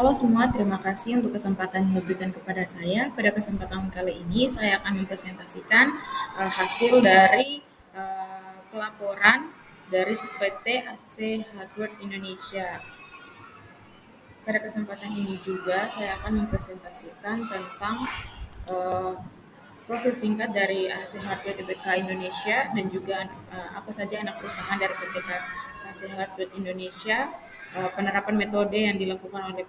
Halo semua, terima kasih untuk kesempatan yang diberikan kepada saya. Pada kesempatan kali ini, saya akan mempresentasikan hasil dari pelaporan dari PT AC Hardware Indonesia. Pada kesempatan ini juga, saya akan mempresentasikan tentang uh, profil singkat dari AC Hardware Tbk Indonesia dan juga apa saja anak perusahaan dari PT AC Hardware Indonesia, penerapan metode yang dilakukan oleh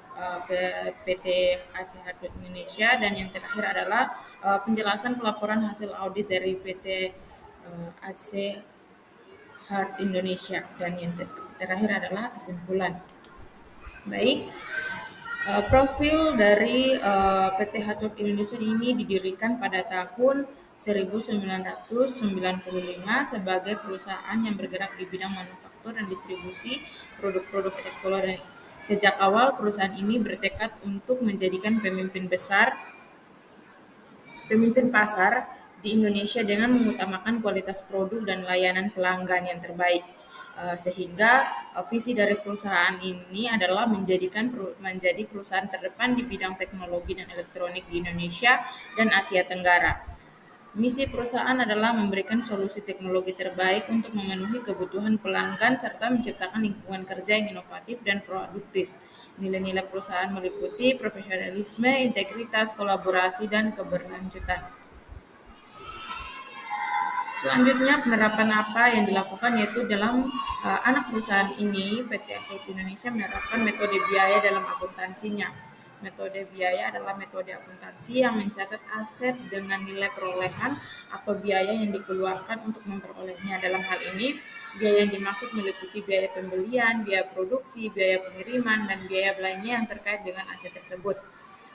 PT AC Hardware Indonesia, dan yang terakhir adalah penjelasan pelaporan hasil audit dari PT AC Hard Indonesia, dan yang terakhir adalah kesimpulan. Baik, profil dari PT Hardware Indonesia ini didirikan pada tahun 1995 sebagai perusahaan yang bergerak di bidang manufaktur dan distribusi produk-produk elektronik. Sejak awal, perusahaan ini bertekad untuk menjadikan pemimpin pasar di Indonesia dengan mengutamakan kualitas produk dan layanan pelanggan yang terbaik. Sehingga visi dari perusahaan ini adalah menjadi perusahaan terdepan di bidang teknologi dan elektronik di Indonesia dan Asia Tenggara. Misi perusahaan adalah memberikan solusi teknologi terbaik untuk memenuhi kebutuhan pelanggan serta menciptakan lingkungan kerja yang inovatif dan produktif. Nilai-nilai perusahaan meliputi profesionalisme, integritas, kolaborasi, dan keberlanjutan. Selanjutnya, penerapan apa yang dilakukan yaitu dalam anak perusahaan ini, PT Asset Indonesia menerapkan metode biaya dalam akuntansinya. Metode biaya adalah metode akuntansi yang mencatat aset dengan nilai perolehan atau biaya yang dikeluarkan untuk memperolehnya. Dalam hal ini, biaya yang dimaksud meliputi biaya pembelian, biaya produksi, biaya pengiriman, dan biaya lainnya yang terkait dengan aset tersebut.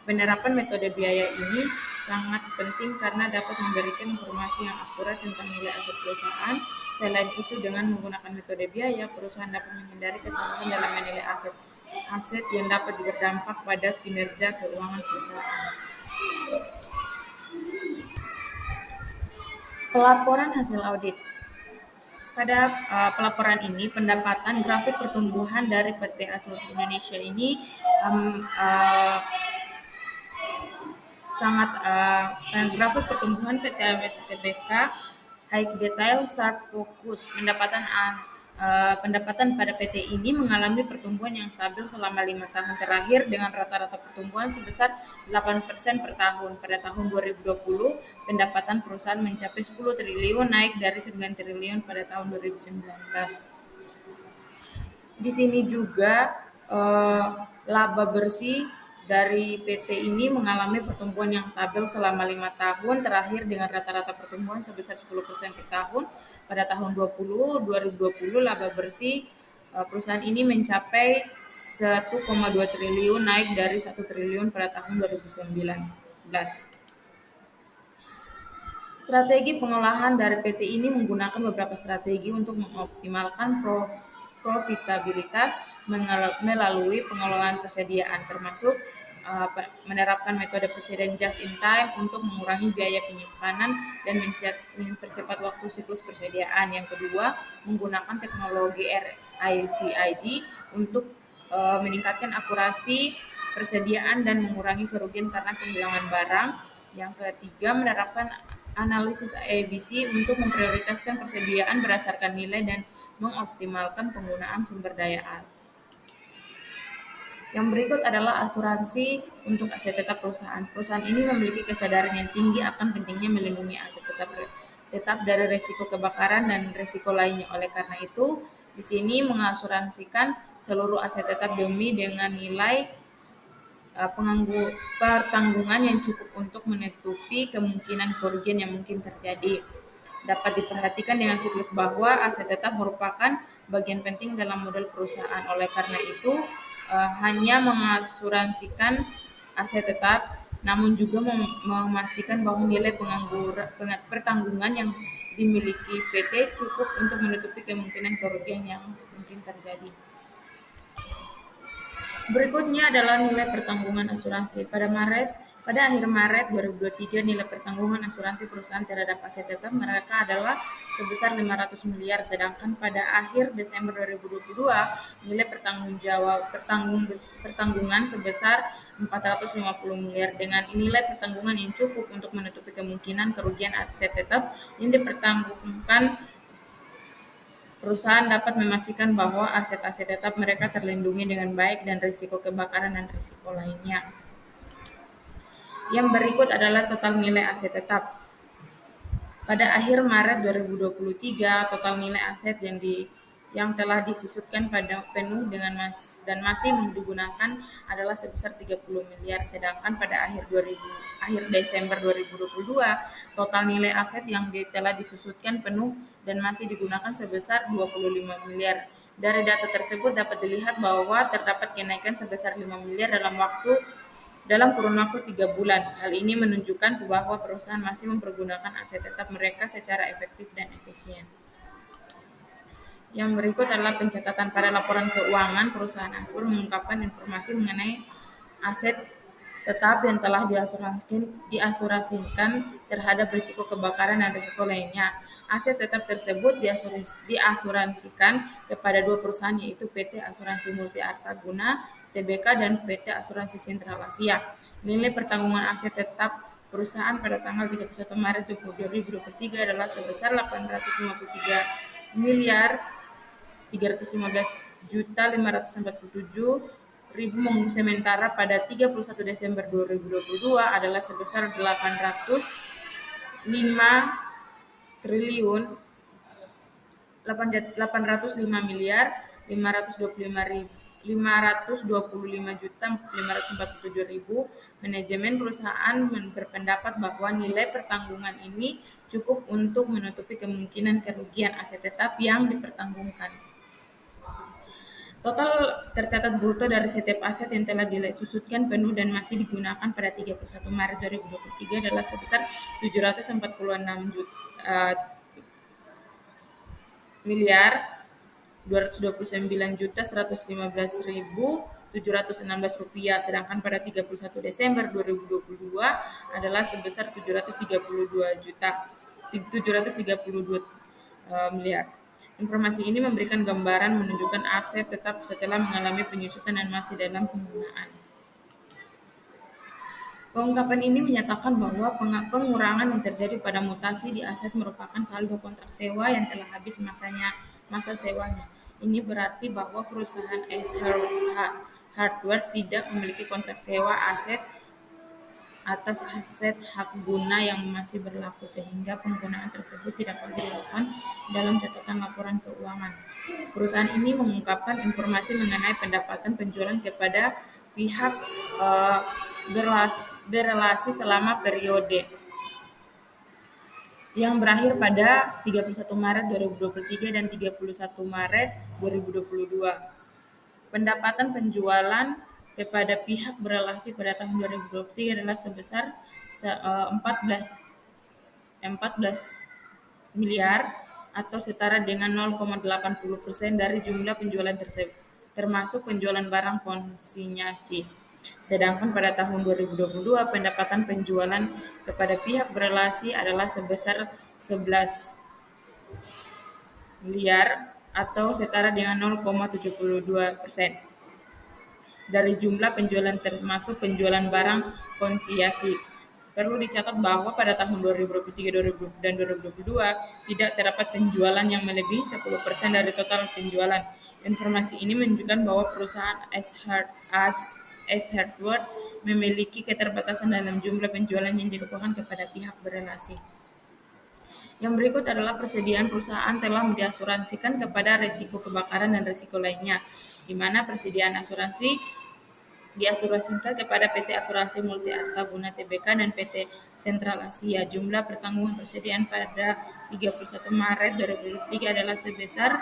Penerapan metode biaya ini sangat penting karena dapat memberikan informasi yang akurat tentang nilai aset perusahaan. Selain itu, dengan menggunakan metode biaya, perusahaan dapat menghindari kesalahan dalam menilai aset yang dapat berdampak pada kinerja keuangan perusahaan. Pelaporan hasil audit. Pada pelaporan ini, pendapatan grafik pertumbuhan dari PT Acuan Indonesia ini grafik pertumbuhan PT Tbk high detail sharp fokus. Pendapatan pada PT ini mengalami pertumbuhan yang stabil selama 5 tahun terakhir dengan rata-rata pertumbuhan sebesar 8% per tahun. Pada tahun 2020, pendapatan perusahaan mencapai 10 triliun, naik dari 9 triliun pada tahun 2019. Di sini juga laba bersih dari PT ini mengalami pertumbuhan yang stabil selama 5 tahun terakhir dengan rata-rata pertumbuhan sebesar 10% per tahun. Pada tahun 2020 laba bersih perusahaan ini mencapai 1,2 triliun, naik dari 1 triliun pada tahun 2019. Strategi pengolahan dari PT ini menggunakan beberapa strategi untuk mengoptimalkan profitabilitas melalui pengelolaan persediaan, termasuk menerapkan metode persediaan just in time untuk mengurangi biaya penyimpanan dan mempercepat waktu siklus persediaan. Yang kedua, menggunakan teknologi RFID untuk meningkatkan akurasi persediaan dan mengurangi kerugian karena kehilangan barang. Yang ketiga, menerapkan analisis ABC untuk memprioritaskan persediaan berdasarkan nilai dan mengoptimalkan penggunaan sumber daya alam. Yang berikut adalah asuransi untuk aset tetap perusahaan. Perusahaan ini memiliki kesadaran yang tinggi akan pentingnya melindungi aset tetap dari risiko kebakaran dan risiko lainnya. Oleh karena itu, di sini mengasuransikan seluruh aset tetap demi dengan nilai pertanggungan yang cukup untuk menutupi kemungkinan kerugian yang mungkin terjadi. Dapat diperhatikan dengan siklus bahwa aset tetap merupakan bagian penting dalam model perusahaan. Oleh karena itu, hanya mengasuransikan aset tetap, namun juga memastikan bahwa nilai pertanggungan yang dimiliki PT cukup untuk menutupi kemungkinan kerugian yang mungkin terjadi. Berikutnya adalah nilai pertanggungan asuransi. Pada Maret Pada akhir Maret 2023, nilai pertanggungan asuransi perusahaan terhadap aset tetap mereka adalah sebesar 500 miliar, sedangkan pada akhir Desember 2022, nilai pertanggungan sebesar 450 miliar. Dengan nilai pertanggungan yang cukup untuk menutupi kemungkinan kerugian aset tetap yang dipertanggungkan, perusahaan dapat memastikan bahwa aset-aset tetap mereka terlindungi dengan baik dan risiko kebakaran dan risiko lainnya. Yang berikut adalah total nilai aset tetap. Pada akhir Maret 2023, total nilai aset yang telah disusutkan pada penuh dan masih digunakan adalah sebesar 30 miliar, sedangkan pada akhir Desember 2022, total nilai aset yang telah disusutkan penuh dan masih digunakan sebesar 25 miliar. Dari data tersebut dapat dilihat bahwa terdapat kenaikan sebesar 5 miliar dalam kurun waktu 3 bulan. Hal ini menunjukkan bahwa perusahaan masih mempergunakan aset tetap mereka secara efektif dan efisien. Yang berikut adalah pencatatan pada laporan keuangan. Perusahaan Asur mengungkapkan informasi mengenai aset tetap yang telah diasuransikan terhadap risiko kebakaran dan risiko lainnya. Aset tetap tersebut diasuransikan kepada 2 perusahaan, yaitu PT Asuransi Multi Artaguna Tbk dan PT Asuransi Sentral Asia. Nilai pertanggungan aset tetap perusahaan pada tanggal 31 Maret 2023 adalah sebesar 853 miliar 315.547.000, sementara pada 31 Desember 2022 adalah sebesar 805 miliar 525.547.000. Manajemen perusahaan berpendapat bahwa nilai pertanggungan ini cukup untuk menutupi kemungkinan kerugian aset tetap yang dipertanggungkan. Total tercatat bruto dari setiap aset yang telah disusutkan penuh dan masih digunakan pada 31 Maret 2023 adalah sebesar 746 miliar 229.115.716 rupiah, sedangkan pada 31 Desember 2022 adalah sebesar 732 miliar. Informasi ini memberikan gambaran menunjukkan aset tetap setelah mengalami penyusutan dan masih dalam penggunaan. Pengungkapan ini menyatakan bahwa pengurangan yang terjadi pada mutasi di aset merupakan saldo kontrak sewa yang telah habis masa sewanya. Ini berarti bahwa perusahaan S Hardware tidak memiliki kontrak sewa aset atas aset hak guna yang masih berlaku, sehingga penggunaan tersebut tidak lagi dilakukan dalam catatan laporan keuangan. Perusahaan ini mengungkapkan informasi mengenai pendapatan penjualan kepada pihak berelasi selama periode yang berakhir pada 31 Maret 2023 dan 31 Maret 2022. Pendapatan penjualan kepada pihak berelasi pada tahun 2023 adalah sebesar 14 miliar atau setara dengan 0,80% dari jumlah penjualan tersebut, termasuk penjualan barang konsinyasi. Sedangkan pada tahun 2022, pendapatan penjualan kepada pihak berelasi adalah sebesar 11 miliar atau setara dengan 0,72% dari jumlah penjualan termasuk penjualan barang konsinyasi. Perlu dicatat bahwa pada tahun 2023 dan 2022 tidak terdapat penjualan yang melebihi 10% dari total penjualan. Informasi ini menunjukkan bahwa perusahaan S Hardware memiliki keterbatasan dalam jumlah penjualan yang dilakukan kepada pihak berelasi. Yang berikut adalah persediaan perusahaan telah diasuransikan kepada risiko kebakaran dan risiko lainnya, di mana persediaan asuransi diasuransikan kepada PT Asuransi Multi Artaguna Tbk dan PT Sentral Asia. Jumlah pertanggungan persediaan pada 31 Maret 2023 adalah sebesar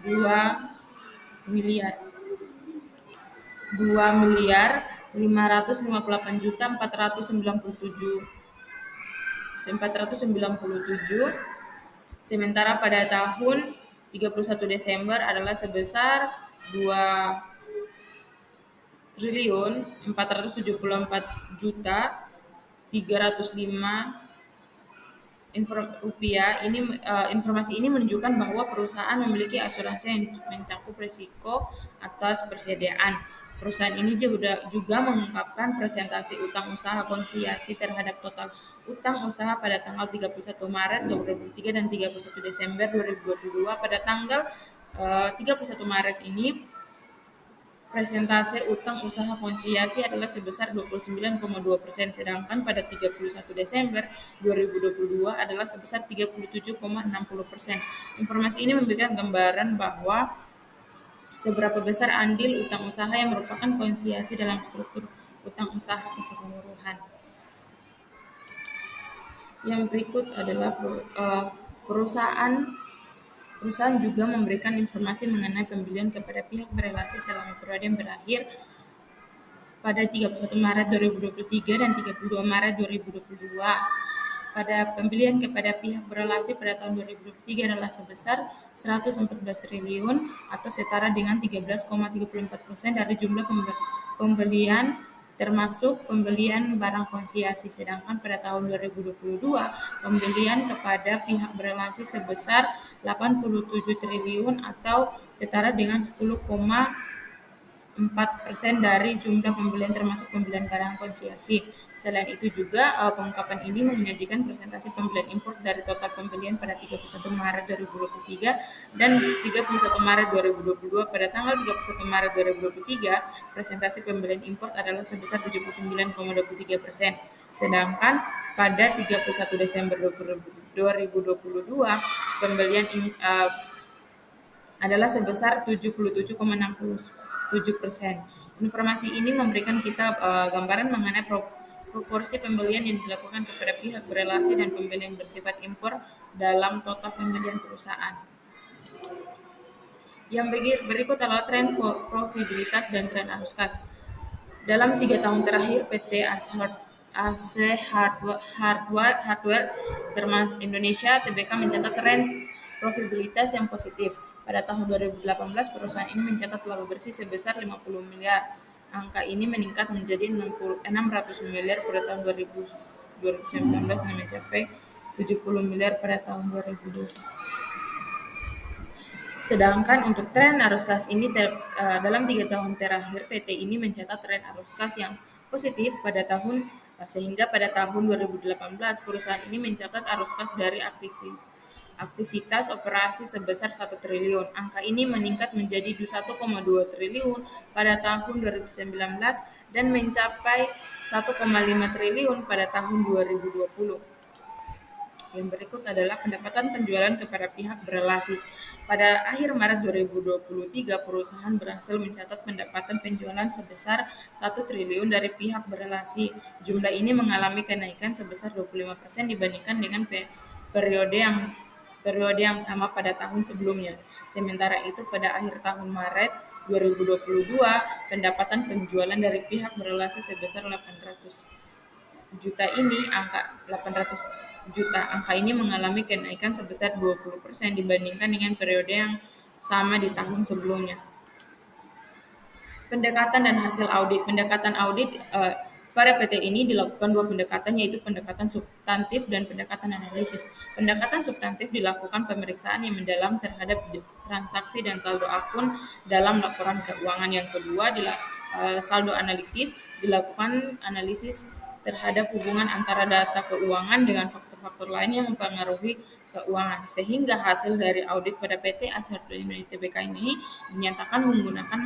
2 miliar 597.497, sementara pada tahun 31 Desember adalah sebesar 2.474.000.000 rupiah. Informasi ini menunjukkan bahwa perusahaan memiliki asuransi yang mencakup risiko atas persediaan. Perusahaan ini juga mengungkapkan presentasi utang usaha konsiliasi terhadap total utang usaha pada tanggal 31 Maret 2023 dan 31 Desember 2022. Pada tanggal 31 Maret ini, presentase utang usaha konsiliasi adalah sebesar 29,2%, sedangkan pada 31 Desember 2022 adalah sebesar 37,60%. Informasi ini memberikan gambaran bahwa seberapa besar andil utang usaha yang merupakan konsiliasi dalam struktur utang usaha keseluruhan. Yang berikut adalah Perusahaan juga memberikan informasi mengenai pembelian kepada pihak berelasi selama periode yang berakhir pada 31 Maret 2023 dan 32 Maret 2022. Pada pembelian kepada pihak berelasi pada tahun 2023 adalah sebesar 114 triliun atau setara dengan 13,34% dari jumlah pembelian termasuk pembelian barang konsiliasi, sedangkan pada tahun 2022 pembelian kepada pihak berelasi sebesar 87 triliun atau setara dengan 10,4% dari jumlah pembelian termasuk pembelian barang konsiliasi. Selain itu juga pengungkapan ini menyajikan presentasi pembelian impor dari total pembelian pada 31 Maret 2023 dan 31 Maret 2022. Pada tanggal 31 Maret 2023, presentasi pembelian impor adalah sebesar 79,23%. Sedangkan pada 31 Desember 2022, pembelian adalah sebesar 77,67%. Informasi ini memberikan kita gambaran mengenai proporsi pembelian yang dilakukan kepada pihak berelasi dan pembelian bersifat impor dalam total pembelian perusahaan. Yang berikut adalah tren profitabilitas dan tren arus kas. Dalam 3 tahun terakhir, PT AC Hardware termasuk Indonesia Tbk mencatat tren profitabilitas yang positif. Pada tahun 2018, perusahaan ini mencatat laba bersih sebesar 50 miliar. Angka ini meningkat menjadi 600 miliar pada tahun 2019 dan mencapai 70 miliar pada tahun 2020. Sedangkan untuk tren arus kas ini dalam 3 tahun terakhir PT ini mencatat tren arus kas yang positif sehingga pada tahun 2018 perusahaan ini mencatat arus kas dari aktivitas operasi sebesar 1 triliun. Angka ini meningkat menjadi 1,2 triliun pada tahun 2019 dan mencapai 1,5 triliun pada tahun 2020. Yang berikut adalah pendapatan penjualan kepada pihak berelasi. Pada akhir Maret 2023, perusahaan berhasil mencatat pendapatan penjualan sebesar 1 triliun dari pihak berelasi. Jumlah ini mengalami kenaikan sebesar 25% dibandingkan dengan periode yang sama pada tahun sebelumnya. Sementara itu, pada akhir tahun Maret 2022, pendapatan penjualan dari pihak berelasi sebesar 800 juta Angka ini mengalami kenaikan sebesar 20% dibandingkan dengan periode yang sama di tahun sebelumnya. Pendekatan dan hasil audit. Pendekatan audit pada PT ini dilakukan 2 pendekatan, yaitu pendekatan substantif dan pendekatan analisis. Pendekatan substantif dilakukan pemeriksaan yang mendalam terhadap transaksi dan saldo akun dalam laporan keuangan. Yang kedua, saldo analitis dilakukan analisis terhadap hubungan antara data keuangan dengan faktor-faktor lain yang mempengaruhi keuangan, sehingga hasil dari audit pada PT AC Hardware Tbk ini dinyatakan menggunakan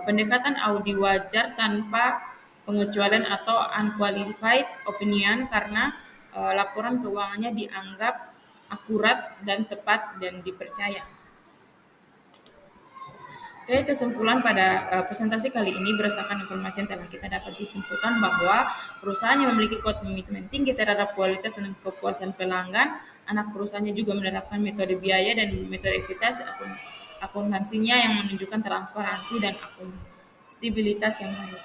pendekatan audit wajar tanpa pengecualian atau unqualified opinion karena laporan keuangannya dianggap akurat dan tepat dan dipercaya. Oke, kesimpulan pada presentasi kali ini berdasarkan informasi yang telah kita dapat disimpulkan bahwa perusahaan yang memiliki komitmen tinggi terhadap kualitas dan kepuasan pelanggan, anak perusahaannya juga menerapkan metode biaya dan metode ekuitas akuntansinya yang menunjukkan transparansi dan akuntabilitas yang baik.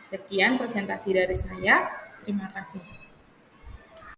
Sekian presentasi dari saya. Terima kasih.